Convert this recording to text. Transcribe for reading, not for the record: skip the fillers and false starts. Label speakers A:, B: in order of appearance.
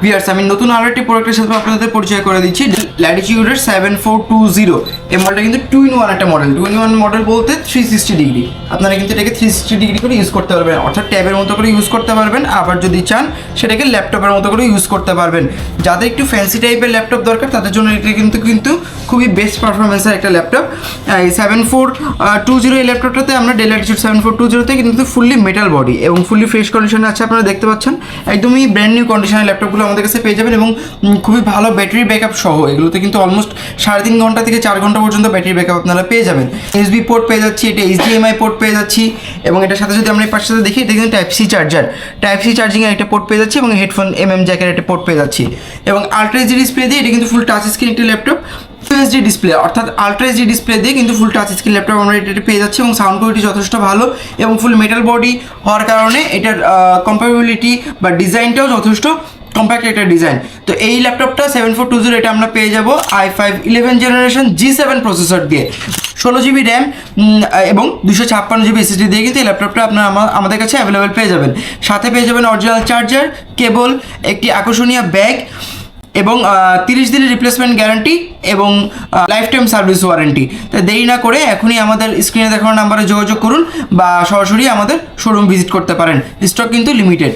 A: Viewers আমি নতুন আরো একটি প্রোডাক্টের সাথে আপনাদের পরিচয় করে দিচ্ছি। ল্যাটিটিউডের 7420 এই মডেলটা কিন্তু 2-in-1 একটা মডেল। 2-in-1 মডেল বলতে 360 ডিগ্রি, আপনারা কিন্তু এটাকে 360 ডিগ্রি করে ইউজ করতে পারবেন, অর্থাৎ ট্যাবের মতো করে ইউজ করতে পারবেন, আবার যদি চান সেটাকে ল্যাপটপের মতো করে ইউজ করতে পারবেন। যাদের একটু ফ্যান্সি টাইপের ল্যাপটপ দরকার তাদের জন্য এটা কিন্তু খুবই বেস্ট পারফরমেন্সের একটা ল্যাপটপ। এই 7420 এই ল্যাপটপটাতে আমরা ডেল ল্যাটিটিউড 7420তে কিন্তু ফুললি মেটাল বডি এবং ফুললি ফ্রেশ কন্ডিশনে আছে, আপনারা দেখতে পাচ্ছেন একদমই ব্র্যান্ড নিউ কন্ডিশনের ল্যাপটপগুলো আমাদের কাছে পেয়ে যাবেন এবং খুবই ভালো ব্যাটারি ব্যাকআপ সহ এগুলোতে কিন্তু অলমোস্ট 3.5 ঘন্টা থেকে 4 ঘন্টা পর্যন্ত ব্যাটারি ব্যাকআপ আপনারা পেয়ে যাবেন। USB পোর্ট পেয়ে যাচ্ছি, এটা HDMI পোর্ট পেয়ে যাচ্ছি এবং এটার সাথে যদি আমরা এই পাশে দেখি এটা কিন্তু টাইপ সি চার্জিংয়ের একটা পোর্ট পেয়ে যাচ্ছি এবং হেডফোন জ্যাকের একটা পোর্ট পেয়ে যাচ্ছি এবং আলট্রা এইচডি ডিসপ্লে দিয়ে এটা কিন্তু ফুল টাচ স্ক্রিন একটি ল্যাপটপ। UHD ডিসপ্লে অর্থাৎ আলট্রা এইচডি ডিসপ্লে দিয়ে কিন্তু ফুল টাচ স্ক্রিন ল্যাপটপ আমরা এটা পেয়ে যাচ্ছি এবং সাউন্ড কোয়ালিটি যথেষ্ট ভালো এবং ফুল মেটাল বডি হওয়ার কারণে এটার কম্পারেবিলিটি বা ডিজাইনটাও যথেষ্ট কম্প্যাক্ট একটা ডিজাইন। তো এই ল্যাপটপটা 7420 এটা আমরা পেয়ে যাব i5 11 জেনারেশন G7 প্রসেসর দিয়ে, 16GB র্যাম এবং 256GB SSD দিয়ে কিন্তু এই ল্যাপটপটা আপনারা আমাদের কাছে অ্যাভেলেবেল পেয়ে যাবেন। সাথে পেয়ে যাবেন অরিজিনাল চার্জার, কেবল, একটি আকর্ষণীয় ব্যাগ এবং 30 দিনের রিপ্লেসমেন্ট গ্যারান্টি এবং লাইফ টাইম সার্ভিস ওয়ারেন্টি। তো দেরি না করে এখনই আমাদের স্ক্রিনে দেখানো নাম্বারে যোগাযোগ করুন বা সরাসরি আমাদের শোরুম ভিজিট করতে পারেন। স্টক কিন্তু লিমিটেড।